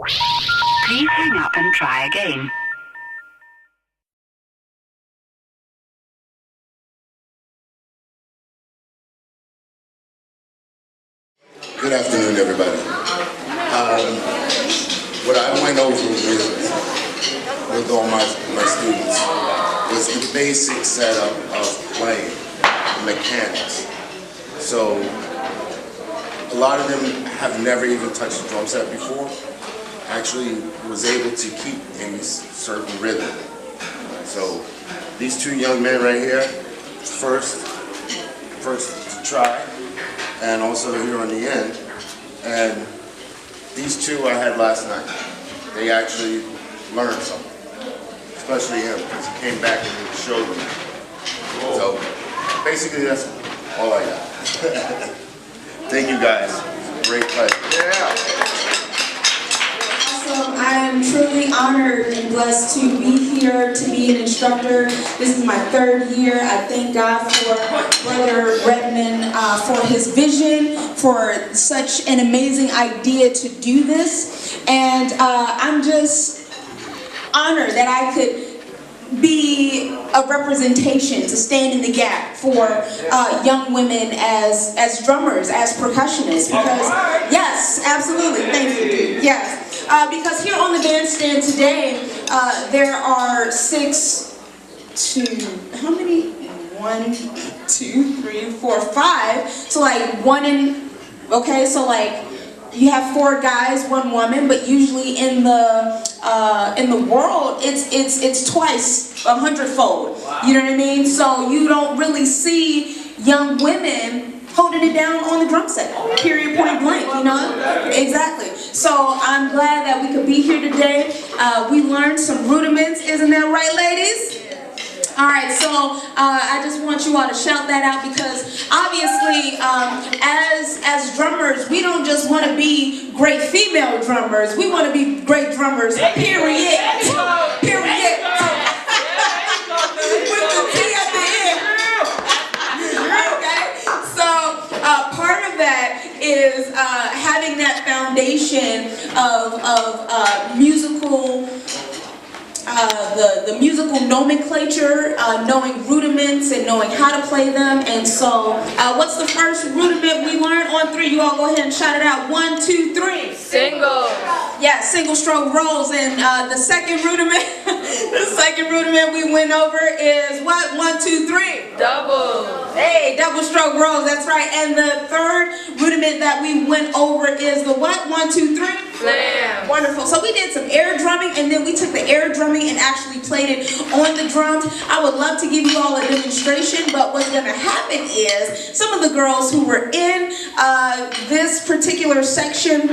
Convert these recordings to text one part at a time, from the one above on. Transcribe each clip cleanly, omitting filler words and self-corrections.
Please hang up and try again. Good afternoon, everybody. What I went over with all my students was the basic setup of playing, the mechanics. So a lot of them have never even touched a drum set before. Actually was able to keep in certain rhythm. So these two young men right here, first to try, and also here on the end. And these two I had last night. They actually learned something, especially him, because he came back and he showed them. So basically that's all I got. Thank you guys. Great pleasure. Yeah. I am truly honored and blessed to be here, to be an instructor. This is my third year. I thank God for Brother Redmond, for his vision, for such an amazing idea to do this. And I'm just honored that I could be a representation to stand in the gap for young women as drummers, as percussionists. Because, yes, absolutely, thank you, dude. Yes. Because here on the bandstand today, there are how many? 1, 2, 3, 4, 5. So like okay, so like you have 4 guys, 1 woman, but usually in the world, it's twice, 100-fold. You know what I mean? So you don't really see young women holding it down on the drum set, period, point blank, you know? Exactly. So I'm glad that we could be here today. We learned some rudiments, isn't that right, ladies? All right, so I just want you all to shout that out, because obviously as drummers, we don't just want to be great female drummers. We want to be great drummers, period. Period. With the T at the end. Okay? So part of that is having that foundation of musical, the musical nomenclature, knowing rudiments and knowing how to play them. And so, what's the first rudiment we learned on 3? You all go ahead and shout it out. 1, 2, 3. Single. Yeah, single stroke rolls. And the second rudiment, we went over is what? 1, 2, 3. Double. Hey, double stroke rolls. That's right. And the third rudiment that we went over is the what? 1, 2, 3. Slam. Wonderful. So we did some air drumming, and then we took the air drumming and actually played it on the drums. I would love to give you all a demonstration, but what's going to happen is some of the girls who were in this particular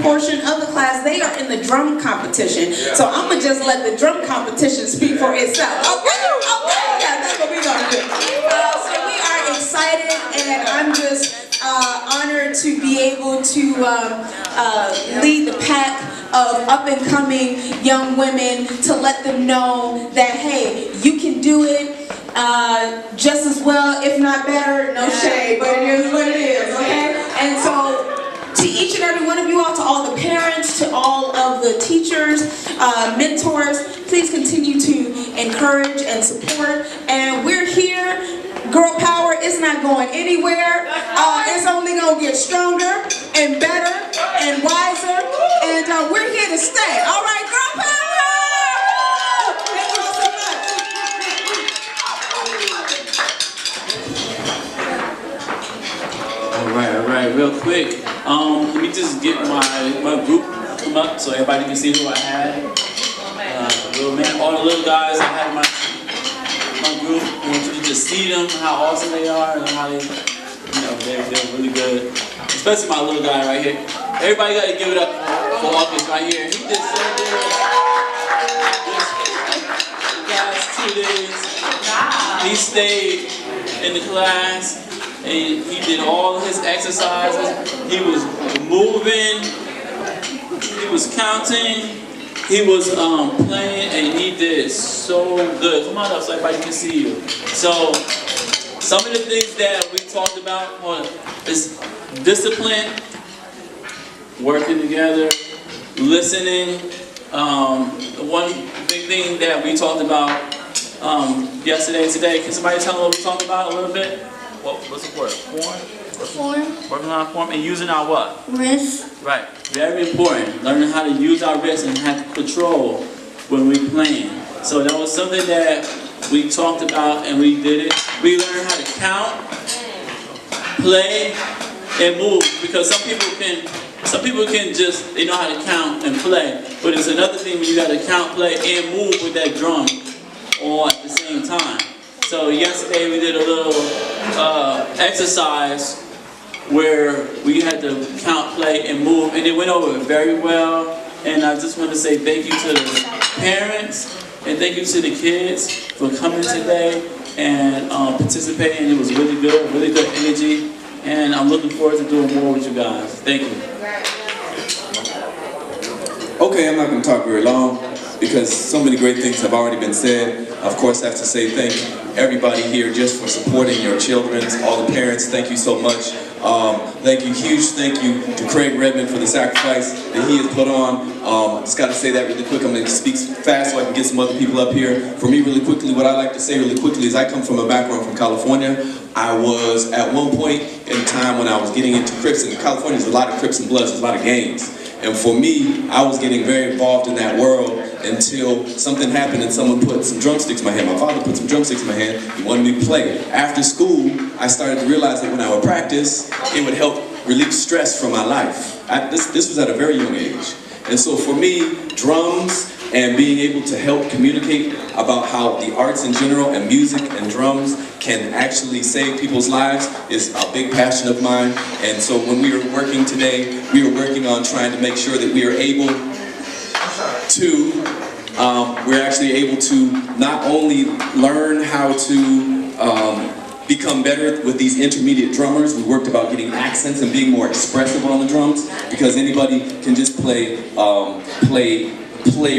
portion of the class, they are in the drum competition. So I'm going to just let the drum competition speak for itself. Okay? Yeah, that's what we're going to do. So we are excited, and I'm just honored to be able to lead the pack of up-and-coming young women, to let them know that, hey, you can do it just as well, if not better. No shade, but it is what it is, okay? And so, to each and every one of you all, to all the parents, to all of the teachers, mentors, please continue to encourage and support. And we're here. Girl power is not going anywhere. It's only going to get stronger and better and wiser. And we're here to stay. All right, girl power! Thank you all so much. All right, real quick. Let me just get my group come up so everybody can see who I had. Little man, all the little guys I had in my group. I want you to just see them, how awesome they are, and how they, they're really good. Especially my little guy right here. Everybody got to give it up for August right here. He did so good. The last 2 days, he stayed in the class, and he did all his exercises. He was moving, he was counting, he was playing, and he did so good. Come on up so everybody can see you. So, some of the things that we talked about is discipline, working together, listening. One big thing that we talked about yesterday and today. Can somebody tell me what we talked about a little bit? What's the word? Form? Working on our form and using our what? Wrist. Right. Very important. Learning how to use our wrists and have control when we playing. So that was something that we talked about and we did it. We learned how to count, play, and move, because some people can just, they know how to count and play, but it's another thing when you got to count, play, and move with that drum all at the same time. So yesterday we did a little exercise where we had to count, play, and move, and it went over very well. And I just want to say thank you to the parents and thank you to the kids for coming today and participating. It was really good energy, and I'm looking forward to doing more with you guys. Thank you. Okay, I'm not going to talk very long because so many great things have already been said. Of course, I have to say thank everybody here just for supporting your children, all the parents. Thank you so much. Thank you, huge thank you to Craig Redmond for the sacrifice that he has put on. Just got to say that really quick. I'm going to speak fast so I can get some other people up here. For me, really quickly, what I like to say really quickly is I come from a background from California. I was at one point in time when I was getting into Crips, and in California there's a lot of Crips and Bloods, there's a lot of gangs. And for me, I was getting very involved in that world until something happened and someone put some drumsticks in my hand. My father put some drumsticks in my hand. He wanted me to play. After school, I started to realize that when I would practice, it would help relieve stress from my life. This was at a very young age. And so for me, drums and being able to help communicate about how the arts in general and music and drums can actually save people's lives is a big passion of mine. And so when we were working today, we were working on trying to make sure that we are able to, we're actually able to not only learn how to become better with these intermediate drummers. We worked about getting accents and being more expressive on the drums, because anybody can just play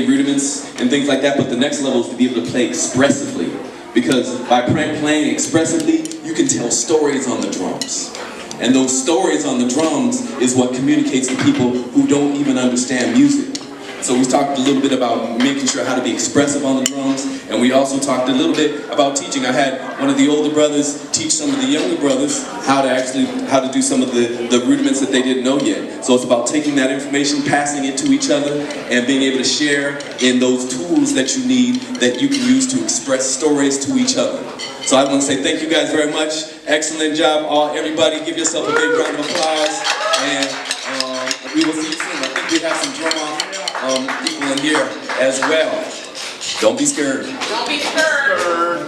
rudiments and things like that, but the next level is to be able to play expressively, because by playing expressively, you can tell stories on the drums. And those stories on the drums is what communicates to people who don't even understand music. So we talked a little bit about making sure how to be expressive on the drums, and we also talked a little bit about teaching. I had one of the older brothers teach some of the younger brothers how to do some of the rudiments that they didn't know yet. So it's about taking that information, passing it to each other, and being able to share in those tools that you need that you can use to express stories to each other. So I want to say thank you guys very much. Excellent job, everybody. Give yourself a big round of applause, and we will see you soon. I think we have some drum off people in here as well. Don't be scared. Don't be scared.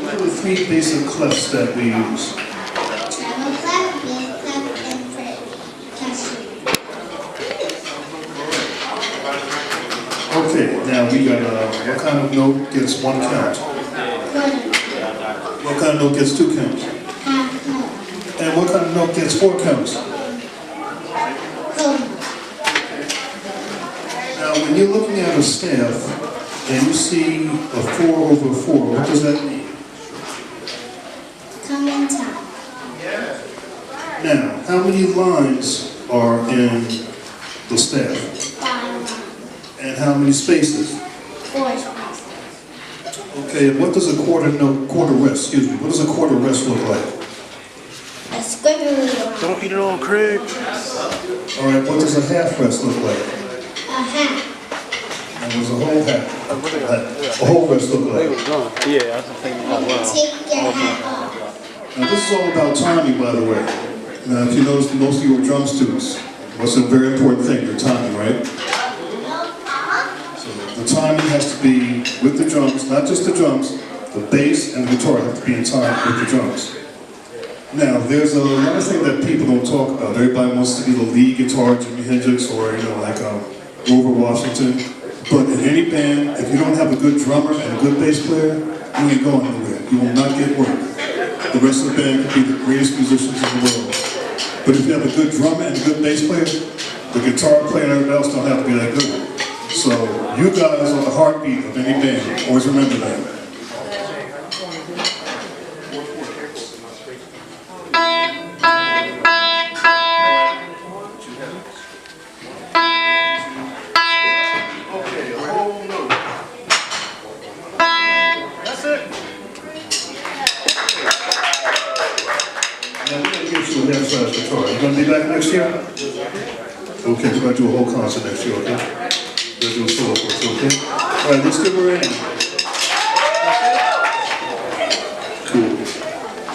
What are the three basic clefs that we use? Treble clef, bass clef, and percussion. Okay, now we got what kind of note gets one count? Quarter. What kind of note gets two counts? Half note. And what kind of note gets four counts? Full. Now, when you're looking at a staff and you see a 4/4, what does that mean? Come in time. Now, how many lines are in the staff? 5. And how many spaces? 4 spaces. Okay, and what does a quarter rest, excuse me, what does a quarter rest look like? A squiggly line. Don't eat it all, Craig. All right, what does a half rest look like? A hat. And there's a whole half. A whole rest look like? Yeah, I was thinking about Take your hat off. Now this is all about timing, by the way. Now if you notice, most of you are drum students. What's a very important thing? Your timing, right? So the timing has to be with the drums, not just the drums, the bass and the guitar have to be in time with the drums. Now there's another thing that people don't talk about. Everybody wants to be the lead guitar, Jimi Hendrix, or like Grover Washington. But in any band, if you don't have a good drummer and a good bass player, you ain't going anywhere. You will not get work. The rest of the band could be the greatest musicians in the world. But if you have a good drummer and a good bass player, the guitar player and everybody else don't have to be that good. So you guys are the heartbeat of any band. Always remember that. back next year? Okay, we're going to do a whole concert next year, okay? We're going to do a solo for us, okay? All right, let's give her a hand. Cool.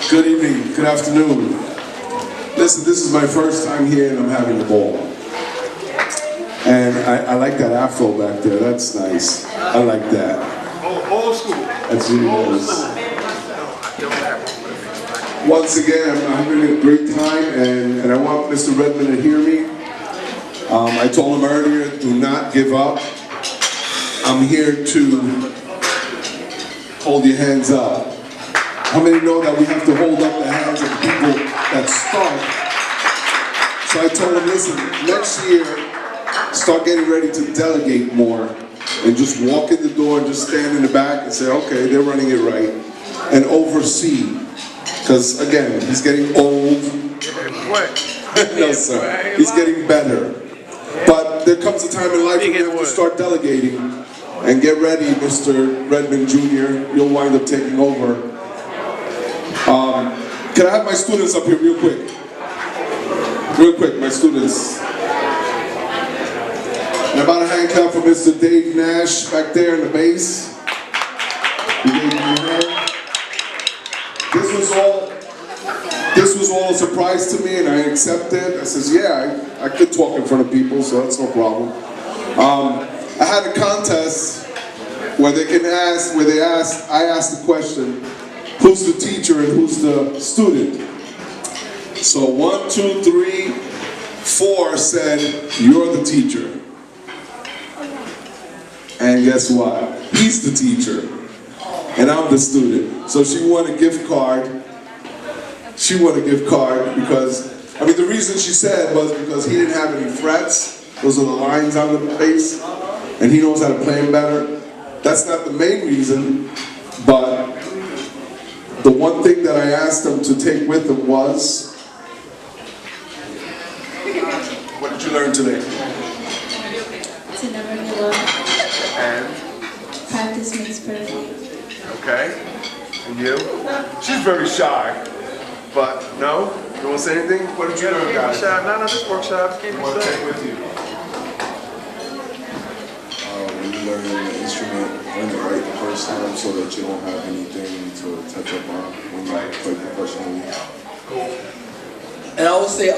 Good evening, good afternoon. Listen, this is my first time here and I'm having a ball. And I like that afro back there, that's nice. I like that. Old school. That's really nice. Once again, I'm having a great time and I want Mr. Redmond to hear me. I told him earlier, do not give up. I'm here to hold your hands up. How many know that we have to hold up the hands of the people that start? So I told him, listen, next year, start getting ready to delegate more and just walk in the door and just stand in the back and say, okay, they're running it right, and oversee. Because again, he's getting old. No, sir. He's getting better. But there comes a time in life when you have to start delegating. And get ready, Mr. Redmond Jr. You'll wind up taking over. Can I have my students up here real quick? Real quick, my students. And about a hand clap for Mr. Dave Nash back there in the bass. He gave me a hand. This was all a surprise to me and I accepted. I says, yeah, I could talk in front of people, so that's no problem. I had a contest where I asked the question, who's the teacher and who's the student? So 1, 2, 3, 4 said, you're the teacher. And guess what? He's the teacher. And I'm the student. So she won a gift card. She won a gift card because, I mean, the reason she said was because he didn't have any frets. Those are the lines on the bass. And he knows how to play them better. That's not the main reason, but the one thing that I asked him to take with him was, what did you learn today? To never give up. And? Practice makes perfect. Okay. And you? She's very shy. But no? You want to say anything? What did you learn, guys? No, this workshop. You want to take with you? When you learn the instrument, learn it right the first time so that you don't have anything to touch up on when you play professionally. And I would say,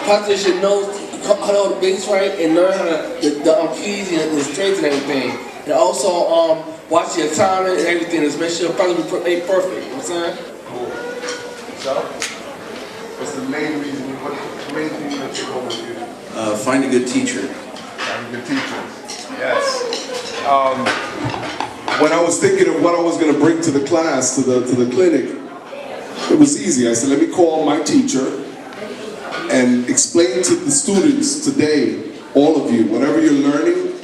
practice should know how to hold the bass right and learn how to the keys and the strings and everything. And also watch your timing and everything. Just make sure practice be perfect. You know what I'm saying? Cool. So, what's the main reason? What the main thing that you hold with you? Find a good teacher. Find a good teacher. Yes. When I was thinking of what I was going to bring to the class, to the clinic, it was easy. I said, let me call my teacher and explain to the students today, all of you, whatever you're learning,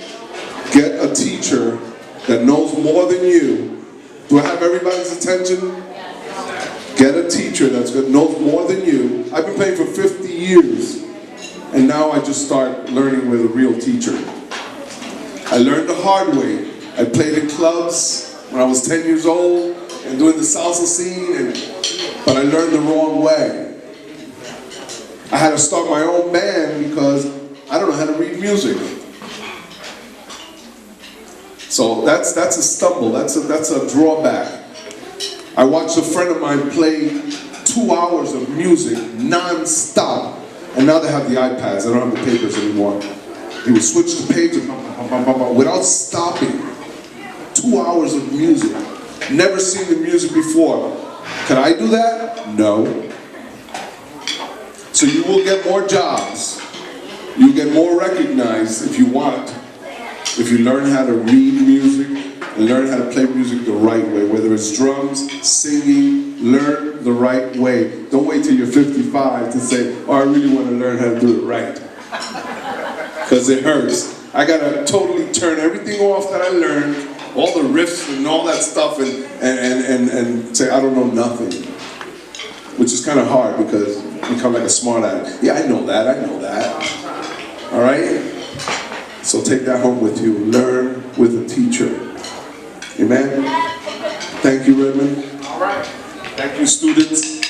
get a teacher that knows more than you. Do I have everybody's attention? Get a teacher that knows more than you. I've been playing for 50 years, and now I just start learning with a real teacher. I learned the hard way. I played in clubs when I was 10 years old and doing the salsa scene, but I learned the wrong way. I had to start my own band because I don't know how to read music. So that's a stumble, that's a drawback. I watched a friend of mine play 2 hours of music non-stop, and now they have the iPads, they don't have the papers anymore. He would switch the pages without stopping. 2 hours of music. Never seen the music before. Can I do that? No. So you will get more jobs. You'll get more recognized if you want. If you learn how to read music and learn how to play music the right way, whether it's drums, singing, learn the right way. Don't wait till you're 55 to say, oh, I really want to learn how to do it right. Because it hurts. I gotta totally turn everything off that I learned, all the riffs and all that stuff, and say I don't know nothing. Which is kind of hard because you become like a smart aleck. Yeah, I know that, All right? So take that home with you. Learn with a teacher. Amen? Thank you, Redmond. All right. Thank you, students.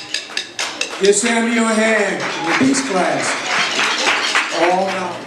Give Sammy your hand in the peace class. all night.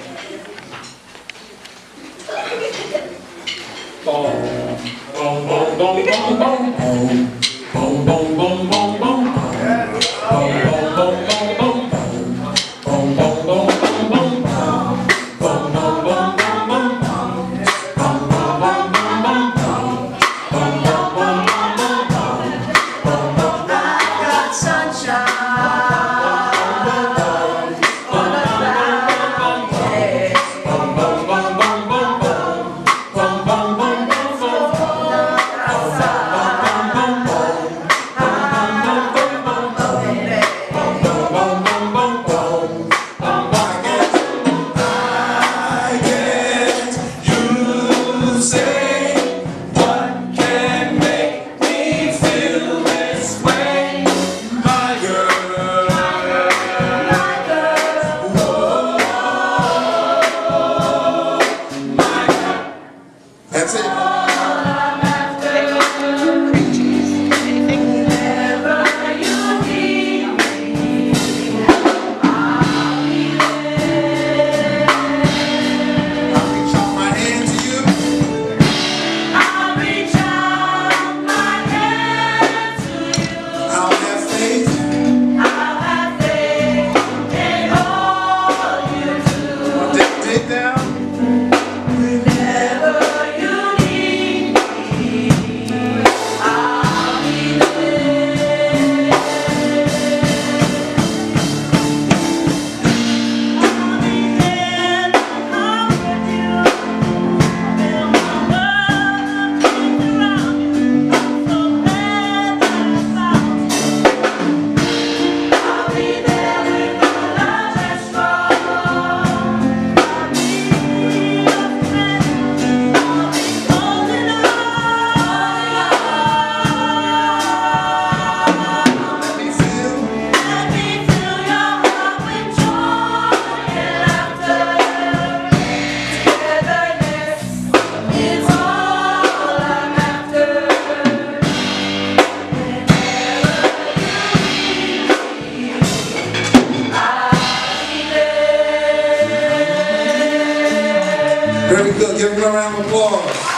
That's it. Very good. Give him a round of applause.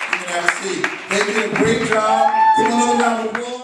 You can have a seat. They did a great job. Give him another round of applause.